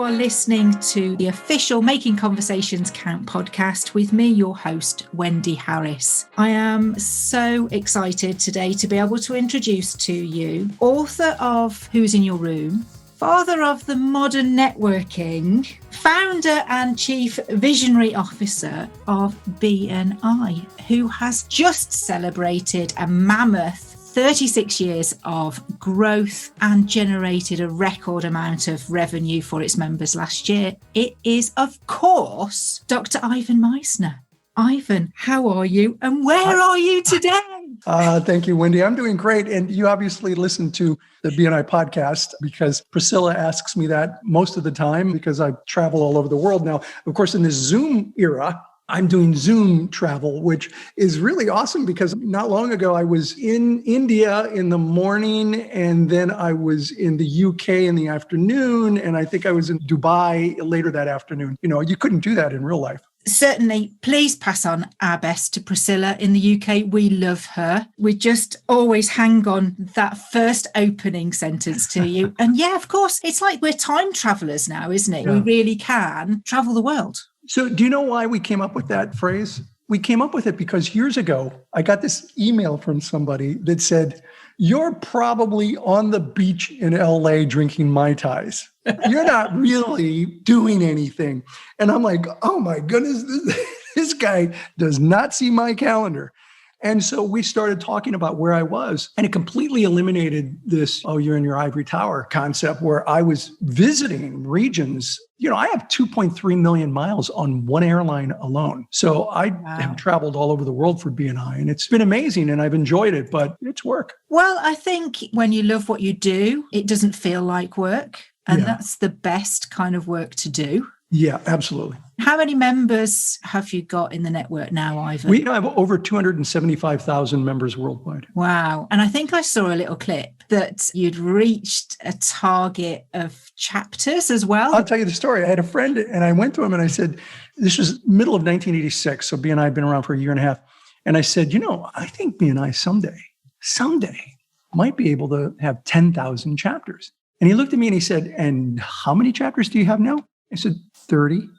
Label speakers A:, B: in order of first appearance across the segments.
A: are listening to the official Making Conversations Count podcast with me, your host, Wendy Harris. I am so excited today to be able to introduce to you author of Who's in Your Room, father of the modern networking, founder and chief visionary officer of BNI, who has just celebrated a mammoth 36 years of growth and generated a record amount of revenue for its members last year. It is, of course, Dr. Ivan Misner. Ivan, how are you and where are you today?
B: Thank you, Wendy. I'm doing great. And you obviously listen to the BNI podcast because Priscilla asks me that most of the time because I travel all over the world now. Of course, in this Zoom era, I'm doing Zoom travel, which is really awesome because not long ago I was in India in the morning and then I was in the UK in the afternoon. And I think I was in Dubai later that afternoon. You know, you couldn't do that in real life.
A: Certainly, please pass on our best to Priscilla in the UK. We love her. We just always hang on that first opening sentence to you. And yeah, of course, it's like we're time travelers now, isn't it? Yeah. We really can travel the world.
B: So do you know why we came up with that phrase? We came up with it because years ago, I got this email from somebody that said, "You're probably on the beach in LA drinking Mai Tais. You're not really doing anything." And I'm like, oh my goodness, this guy does not see my calendar. And so we started talking about where I was, and it completely eliminated this, oh, you're in your ivory tower concept where I was visiting regions. You know, I have 2.3 million miles on one airline alone. So I have traveled all over the world for BNI, and it's been amazing and I've enjoyed it, but it's work.
A: Well, I think when you love what you do, it doesn't feel like work. And that's the best kind of work to do.
B: Yeah, absolutely.
A: How many members have you got in the network now, Ivan?
B: We have over 275,000 members worldwide.
A: Wow. And I think I saw a little clip that you'd reached a target of chapters as well.
B: I'll tell you the story. I had a friend and I went to him and I said, this was middle of 1986. So BNI had been around for a year and a half. And I said, you know, I think BNI someday might be able to have 10,000 chapters. And he looked at me and he said, and how many chapters do you have now? I said, 30.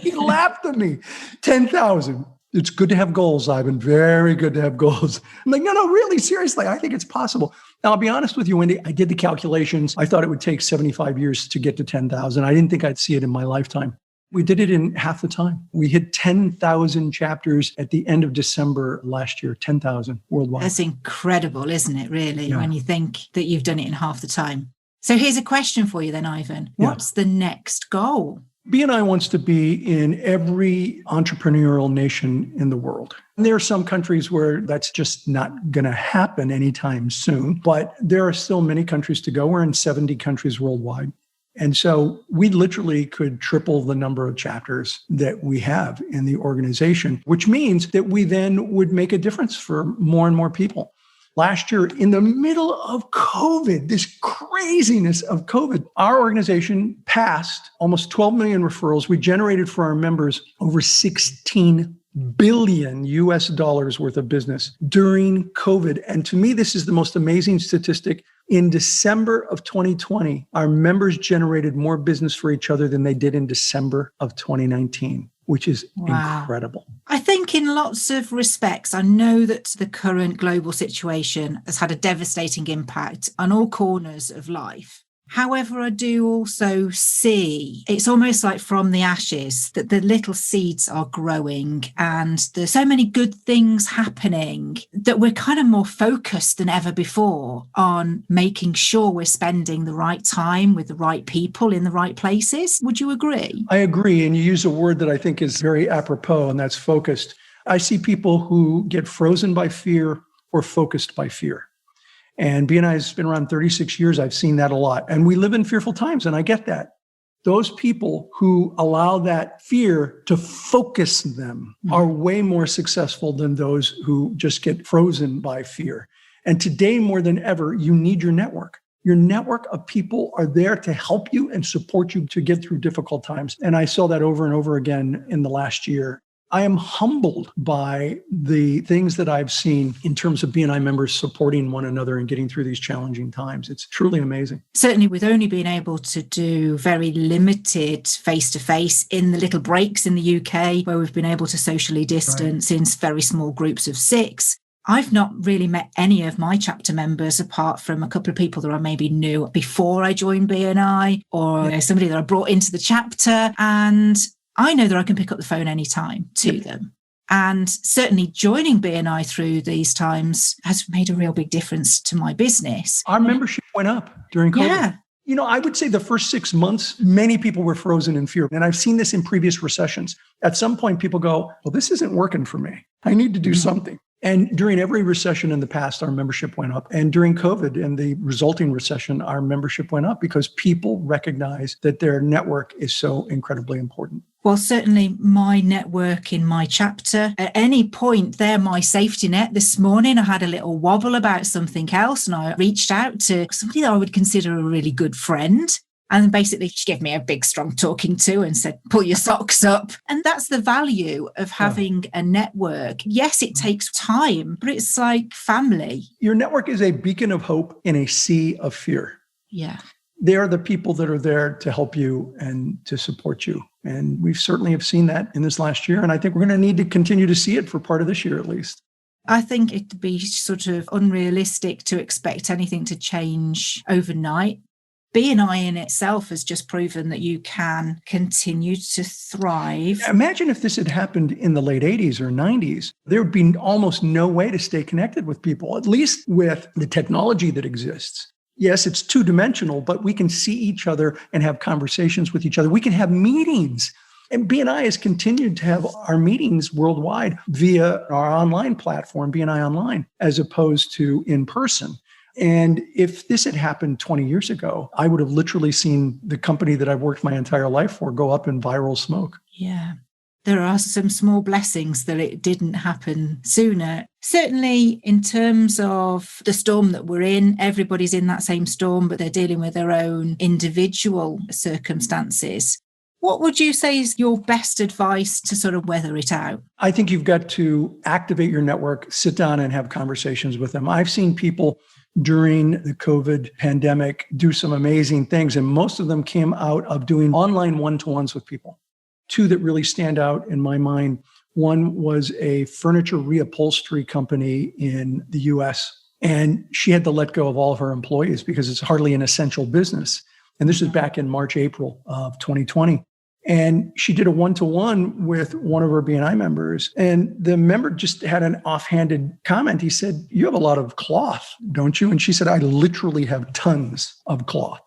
B: He laughed at me. 10,000. It's good to have goals, Ivan. Very good to have goals. I'm like, no, really, seriously, I think it's possible. Now, I'll be honest with you, Wendy. I did the calculations. I thought it would take 75 years to get to 10,000. I didn't think I'd see it in my lifetime. We did it in half the time. We hit 10,000 chapters at the end of December last year, 10,000 worldwide.
A: That's incredible, isn't it, really, when you think that you've done it in half the time? So here's a question for you then, Ivan. What's the next goal?
B: BNI wants to be in every entrepreneurial nation in the world. And there are some countries where that's just not going to happen anytime soon, but there are still many countries to go. We're in 70 countries worldwide. And so we literally could triple the number of chapters that we have in the organization, which means that we then would make a difference for more and more people. Last year, in the middle of COVID, this craziness of COVID, our organization passed almost 12 million referrals. We generated for our members over 16 billion US dollars worth of business during COVID. And to me, this is the most amazing statistic. In December of 2020, our members generated more business for each other than they did in December of 2019. Which is incredible.
A: I think in lots of respects, I know that the current global situation has had a devastating impact on all corners of life. However, I do also see it's almost like from the ashes that the little seeds are growing and there's so many good things happening that we're kind of more focused than ever before on making sure we're spending the right time with the right people in the right places. Would you agree?
B: I agree. And you use a word that I think is very apropos, and that's focused. I see people who get frozen by fear or focused by fear. And BNI has been around 36 years. I've seen that a lot. And we live in fearful times, and I get that. Those people who allow that fear to focus them are way more successful than those who just get frozen by fear. And today, more than ever, you need your network. Your network of people are there to help you and support you to get through difficult times. And I saw that over and over again in the last year. I am humbled by the things that I've seen in terms of BNI members supporting one another and getting through these challenging times. It's truly amazing.
A: Certainly, with only being able to do very limited face-to-face in the little breaks in the UK, where we've been able to socially distance in very small groups of 6, I've not really met any of my chapter members apart from a couple of people that I maybe knew before I joined BNI, or somebody that I brought into the chapter. And I know that I can pick up the phone anytime to them. And certainly joining BNI through these times has made a real big difference to my business.
B: Our membership went up during COVID.
A: Yeah.
B: I would say the first 6 months, many people were frozen in fear. And I've seen this in previous recessions. At some point, people go, well, this isn't working for me. I need to do something. And during every recession in the past, our membership went up. And during COVID and the resulting recession, our membership went up because people recognize that their network is so incredibly important.
A: Well, certainly my network in my chapter, at any point, they're my safety net. This morning, I had a little wobble about something else, and I reached out to somebody that I would consider a really good friend. And basically, she gave me a big, strong talking to and said, pull your socks up. And that's the value of having a network. Yes, it takes time, but it's like family.
B: Your network is a beacon of hope in a sea of fear.
A: Yeah.
B: They are the people that are there to help you and to support you. And we certainly have seen that in this last year. And I think we're going to need to continue to see it for part of this year, at least.
A: I think it'd be sort of unrealistic to expect anything to change overnight. BNI in itself has just proven that you can continue to thrive.
B: Imagine if this had happened in the late 80s or 90s. There would be almost no way to stay connected with people, at least with the technology that exists. Yes, it's two-dimensional, but we can see each other and have conversations with each other. We can have meetings. And BNI has continued to have our meetings worldwide via our online platform, BNI Online, as opposed to in person. And if this had happened 20 years ago, I would have literally seen the company that I've worked my entire life for go up in viral smoke.
A: Yeah. There are some small blessings that it didn't happen sooner. Certainly in terms of the storm that we're in, everybody's in that same storm, but they're dealing with their own individual circumstances. What would you say is your best advice to sort of weather it out?
B: I think you've got to activate your network, sit down and have conversations with them. I've seen people during the COVID pandemic do some amazing things, and most of them came out of doing online one-to-ones with people. 2 that really stand out in my mind. One was a furniture reupholstery company in the US, and she had to let go of all of her employees because it's hardly an essential business. And this was back in March, April of 2020. And she did a one-to-one with one of her BNI members. And the member just had an offhanded comment. He said, "You have a lot of cloth, don't you?" And she said, "I literally have tons of cloth."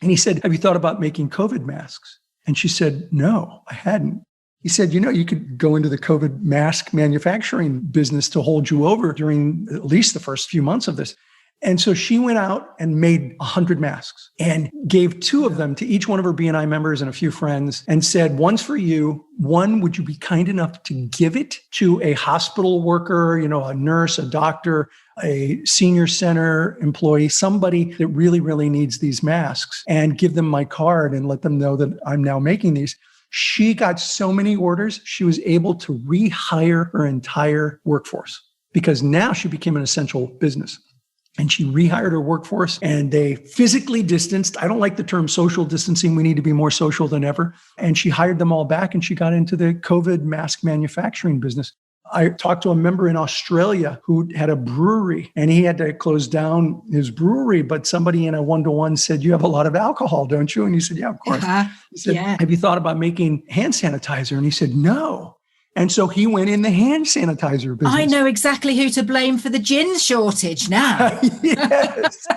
B: And he said, "Have you thought about making COVID masks?" And she said, "No, I hadn't." He said, "You could go into the COVID mask manufacturing business to hold you over during at least the first few months of this." And so she went out and made 100 masks and gave 2 of them to each one of her BNI members and a few friends and said, "One's for you. One, would you be kind enough to give it to a hospital worker, a nurse, a doctor, a senior center employee, somebody that really, really needs these masks, and give them my card and let them know that I'm now making these." She got so many orders, she was able to rehire her entire workforce because now she became an essential business. And she rehired her workforce and they physically distanced. I don't like the term social distancing. We need to be more social than ever. And she hired them all back and she got into the COVID mask manufacturing business. I talked to a member in Australia who had a brewery and he had to close down his brewery, but somebody in a one-to-one said, "You have a lot of alcohol, don't you?" And he said, "Yeah, of course." He said, "Have you thought about making hand sanitizer?" And he said, "No." And so he went in the hand sanitizer business.
A: I know exactly who to blame for the gin shortage now.
B: Yes.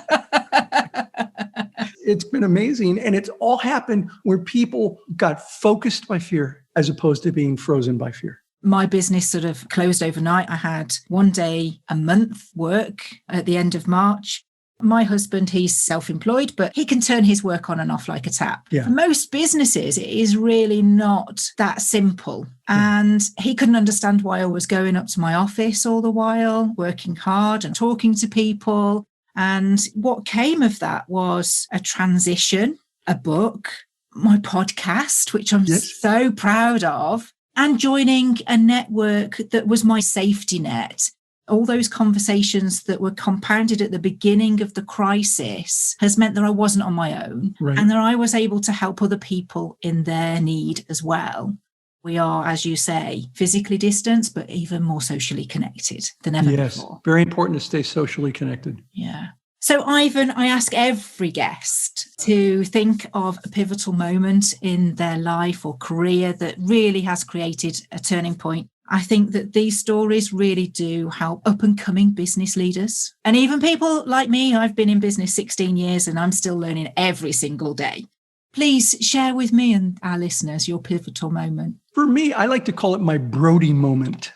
B: It's been amazing. And it's all happened where people got focused by fear as opposed to being frozen by fear.
A: My business sort of closed overnight. I had 1 day a month work at the end of March. My husband, he's self-employed, but he can turn his work on and off like a tap.
B: Yeah.
A: For most businesses, it is really not that simple. And he couldn't understand why I was going up to my office all the while, working hard and talking to people. And what came of that was a transition, a book, my podcast, which I'm so proud of. and joining a network that was my safety net. All those conversations that were compounded at the beginning of the crisis has meant that I wasn't on my own,
B: Right.
A: and that I was able to help other people in their need as well. We are, as you say, physically distanced, but even more socially connected than ever before.
B: Very important to stay socially connected.
A: Yeah. So, Ivan, I ask every guest to think of a pivotal moment in their life or career that really has created a turning point. I think that these stories really do help up-and-coming business leaders. And even people like me, I've been in business 16 years and I'm still learning every single day. Please share with me and our listeners your pivotal moment.
B: For me, I like to call it my Brody moment.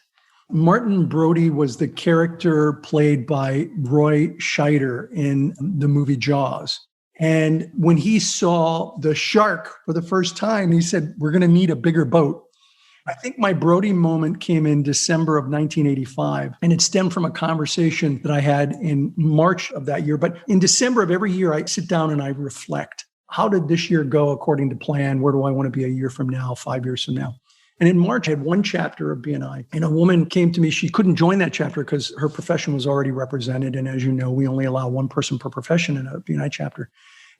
B: Martin Brody was the character played by Roy Scheider in the movie Jaws. And when he saw the shark for the first time, he said, we're going to need a bigger boat. I think my Brody moment came in December of 1985, and it stemmed from a conversation that I had in March of that year. But in December of every year, I sit down and I reflect. How did this year go according to plan? Where do I want to be a year from now, 5 years from now? And in March, I had one chapter of BNI, and a woman came to me. She couldn't join that chapter because her profession was already represented. And as you know, we only allow one person per profession in a BNI chapter.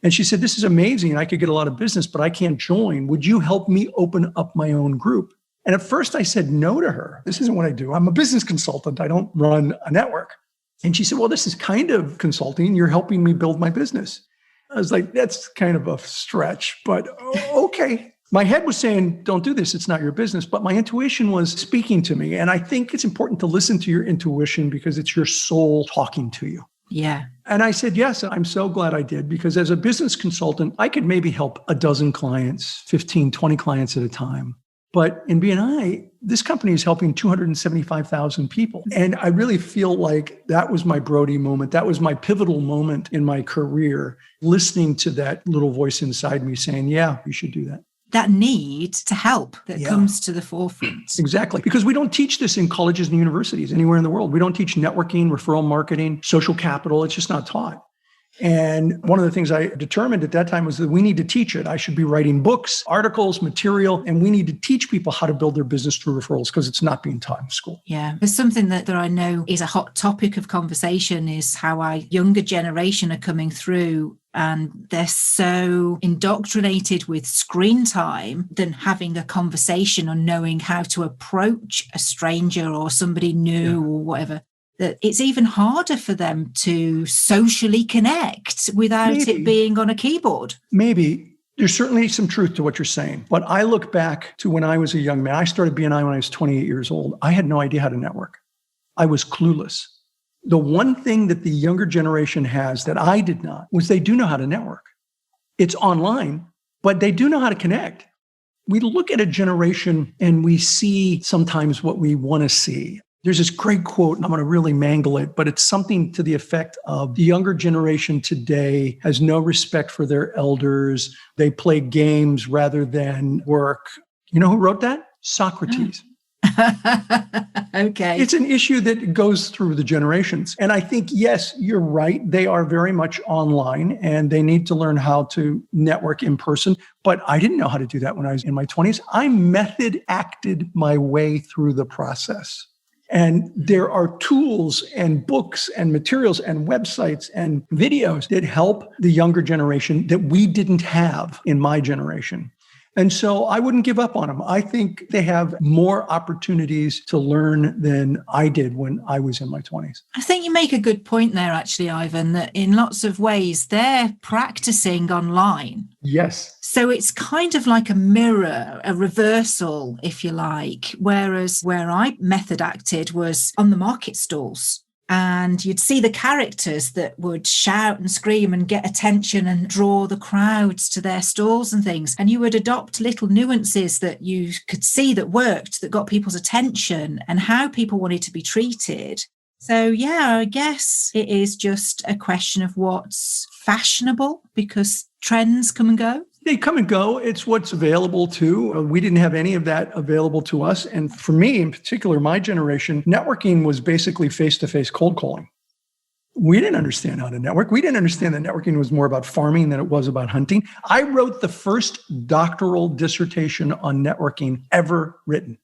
B: And she said, this is amazing. I could get a lot of business, but I can't join. Would you help me open up my own group? And at first I said no to her. This isn't what I do. I'm a business consultant. I don't run a network. And she said, well, this is kind of consulting. You're helping me build my business. I was like, that's kind of a stretch, but okay. My head was saying, don't do this. It's not your business. But my intuition was speaking to me. And I think it's important to listen to your intuition because it's your soul talking to you.
A: Yeah.
B: And I said, yes, I'm so glad I did, because as a business consultant, I could maybe help a dozen clients, 15, 20 clients at a time. But in BNI, this company is helping 275,000 people. And I really feel like that was my Brody moment. That was my pivotal moment in my career, listening to that little voice inside me saying, yeah, you should do that.
A: That need to help that comes to the forefront.
B: Exactly. Because we don't teach this in colleges and universities anywhere in the world. We don't teach networking, referral marketing, social capital. It's just not taught. And one of the things I determined at that time was that we need to teach it. I should be writing books, articles, material, and we need to teach people how to build their business through referrals because it's not being taught in school.
A: Yeah. There's something that I know is a hot topic of conversation is how our younger generation are coming through and they're so indoctrinated with screen time than having a conversation or knowing how to approach a stranger or somebody new or whatever. That it's even harder for them to socially connect without it being on a keyboard.
B: Maybe. There's certainly some truth to what you're saying. But I look back to when I was a young man. I started BNI when I was 28 years old. I had no idea how to network. I was clueless. The one thing that the younger generation has that I did not was they do know how to network. It's online, but they do know how to connect. We look at a generation and we see sometimes what we want to see. There's this great quote, and I'm going to really mangle it, but it's something to the effect of the younger generation today has no respect for their elders. They play games rather than work. You know who wrote that? Socrates.
A: Okay.
B: It's an issue that goes through the generations. And I think, yes, you're right. They are very much online and they need to learn how to network in person. But I didn't know how to do that when I was in my 20s. I method acted my way through the process. And there are tools and books and materials and websites and videos that help the younger generation that we didn't have in my generation. And so I wouldn't give up on them. I think they have more opportunities to learn than I did when I was in my 20s.
A: I think you make a good point there, actually, Ivan, that in lots of ways they're practicing online.
B: Yes.
A: So it's kind of like a mirror, a reversal, if you like, whereas where I method acted was on the market stalls. And you'd see the characters that would shout and scream and get attention and draw the crowds to their stalls and things. And you would adopt little nuances that you could see that worked, that got people's attention and how people wanted to be treated. So, yeah, I guess it is just a question of what's fashionable because trends come and go.
B: They come and go. It's what's available too. We didn't have any of that available to us. And for me in particular, my generation, networking was basically face-to-face cold calling. We didn't understand how to network. We didn't understand that networking was more about farming than it was about hunting. I wrote the first doctoral dissertation on networking ever written.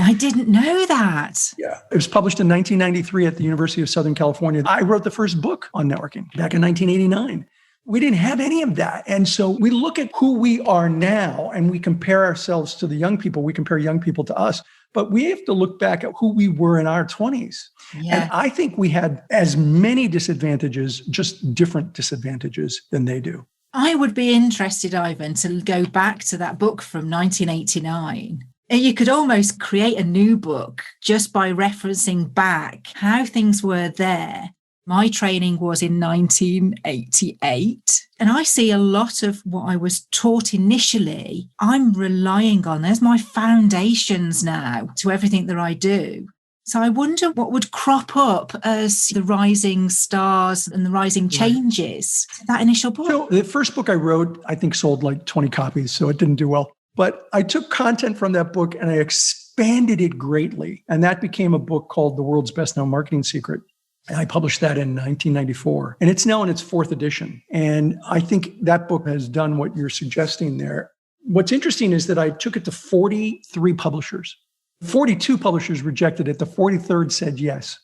A: I didn't know that.
B: Yeah. It was published in 1993 at the University of Southern California. I wrote the first book on networking back in 1989. We didn't have any of that. And so we look at who we are now and we compare ourselves to the young people. We compare young people to us. But we have to look back at who we were in our 20s. Yeah. And I think we had as many disadvantages, just different disadvantages than they do.
A: I would be interested, Ivan, to go back to that book from 1989. You could almost create a new book just by referencing back how things were there. My training was in 1988, and I see a lot of what I was taught initially, I'm relying on. There's my foundations now to everything that I do. So I wonder what would crop up as the rising stars and the rising changes to that initial book.
B: So the first book I wrote, I think sold like 20 copies, so it didn't do well. But I took content from that book and I expanded it greatly. And that became a book called The World's Best Known Marketing Secret. And I published that in 1994. And it's now in its fourth edition. And I think that book has done what you're suggesting there. What's interesting is that I took it to 43 publishers. 42 publishers rejected it. The 43rd said yes.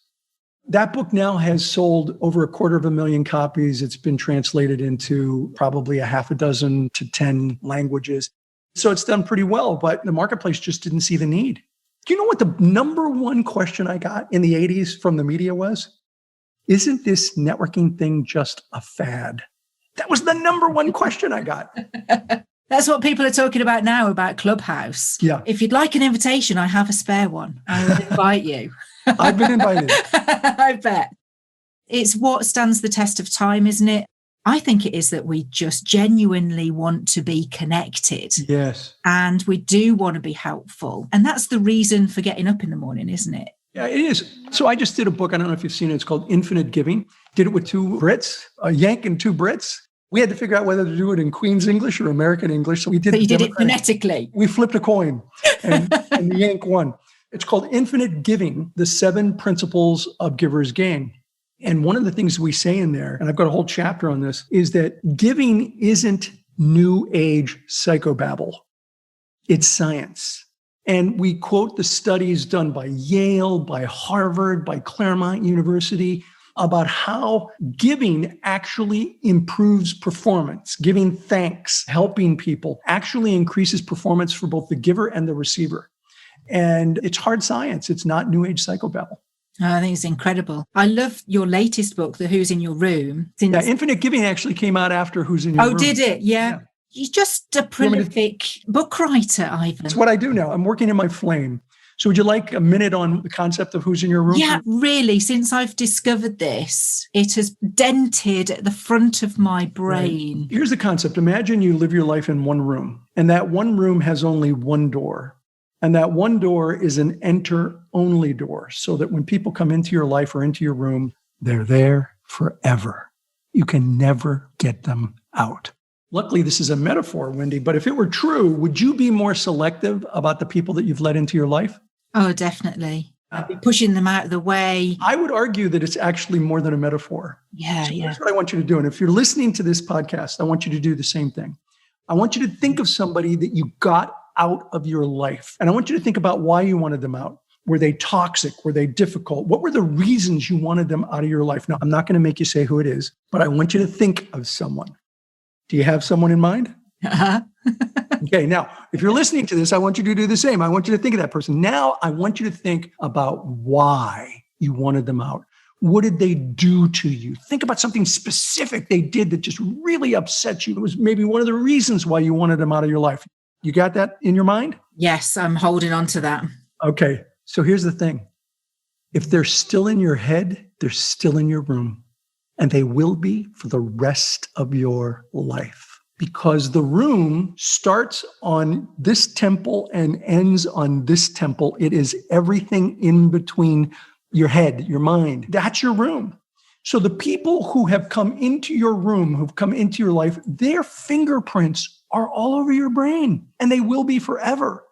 B: That book now has sold over 250,000 copies. It's been translated into probably a half a dozen to 10 languages. So it's done pretty well, but the marketplace just didn't see the need. Do you know what the number one question I got in the 80s from the media was? Isn't this networking thing just a fad? That was the number one question I got.
A: That's what people are talking about now about Clubhouse.
B: Yeah.
A: If you'd like an invitation, I have a spare one. I would invite you.
B: I've been invited.
A: I bet. It's what stands the test of time, isn't it? I think it is that we just genuinely want to be connected.
B: Yes.
A: And we do want to be helpful. And that's the reason for getting up in the morning, isn't it?
B: Yeah, it is. So I just did a book. I don't know if you've seen it. It's called Infinite Giving. Did it with two Brits, a Yank and two Brits. We had to figure out whether to do it in Queen's English or American English. So we did.
A: So you did it phonetically.
B: We flipped a coin and the Yank won. It's called Infinite Giving, the 7 Principles of Givers Gain. And one of the things we say in there, and I've got a whole chapter on this, is that giving isn't new age psychobabble. It's science. And we quote the studies done by Yale, by Harvard, by Claremont University about how giving actually improves performance. Giving thanks, helping people actually increases performance for both the giver and the receiver. And it's hard science. It's not new age psychobabble.
A: Oh, I think it's incredible. I love your latest book, The Who's in Your Room.
B: Yeah, Infinite Giving actually came out after Who's in Your Room.
A: Oh, did it? Yeah. You're just a prolific book writer, Ivan.
B: That's what I do now. I'm working in my flame. So would you like a minute on the concept of Who's in Your Room?
A: Yeah, really. Since I've discovered this, it has dented at the front of my brain.
B: Right. Here's the concept. Imagine you live your life in one room, and that one room has only one door. And that one door is an enter-only door, so that when people come into your life or into your room, they're there forever. You can never get them out. Luckily, this is a metaphor, Wendy, but if it were true, would you be more selective about the people that you've let into your life?
A: Oh, definitely. I'd be pushing them out of the way.
B: I would argue that it's actually more than a metaphor.
A: Yeah,
B: so That's what I want you to do. And if you're listening to this podcast, I want you to do the same thing. I want you to think of somebody that you got out of your life. And I want you to think about why you wanted them out. Were they toxic? Were they difficult? What were the reasons you wanted them out of your life? Now, I'm not going to make you say who it is, but I want you to think of someone. Do you have someone in mind?
A: Uh-huh.
B: Okay, now, if you're listening to this, I want you to do the same. I want you to think of that person. Now, I want you to think about why you wanted them out. What did they do to you? Think about something specific they did that just really upset you. It was maybe one of the reasons why you wanted them out of your life. You got that in your mind?
A: Yes, I'm holding on to that.
B: Okay, so here's the thing. If they're still in your head, they're still in your room. And they will be for the rest of your life. Because the room starts on this temple and ends on this temple. It is everything in between your head, your mind. That's your room. So the people who have come into your room, who've come into your life, their fingerprints are all over your brain, and they will be forever.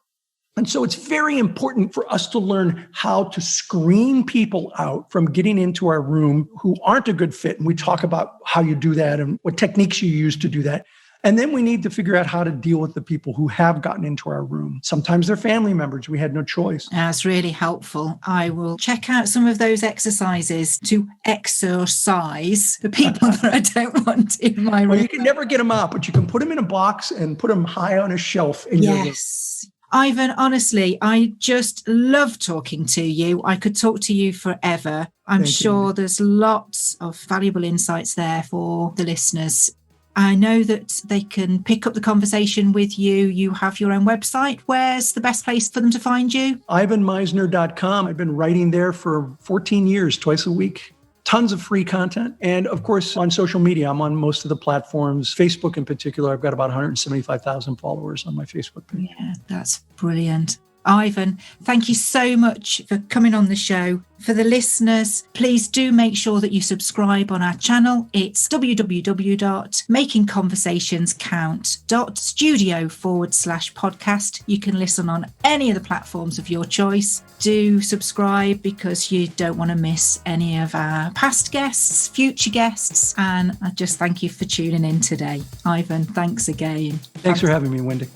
B: And so it's very important for us to learn how to screen people out from getting into our room who aren't a good fit. And we talk about how you do that and what techniques you use to do that. And then we need to figure out how to deal with the people who have gotten into our room. Sometimes they're family members. We had no choice.
A: That's really helpful. I will check out some of those exercises to exorcise the people that I don't want in my room.
B: Well, you can never get them out, but you can put them in a box and put them high on a shelf in your room.
A: Yes. Ivan, honestly, I just love talking to you. I could talk to you forever. I'm sure there's lots of valuable insights there for the listeners. I know that they can pick up the conversation with you. You have your own website. Where's the best place for them to find you?
B: IvanMisner.com. I've been writing there for 14 years, twice a week. Tons of free content. And of course, on social media, I'm on most of the platforms. Facebook in particular, I've got about 175,000 followers on my Facebook page.
A: Yeah, that's brilliant. Ivan, thank you so much for coming on the show. For the listeners, please do make sure that you subscribe on our channel. It's www.makingconversationscount.studio/podcast. You can listen on any of the platforms of your choice. Do subscribe because you don't want to miss any of our past guests, future guests. And I just thank you for tuning in today. Ivan, thanks again.
B: Thanks for having me, Wendy.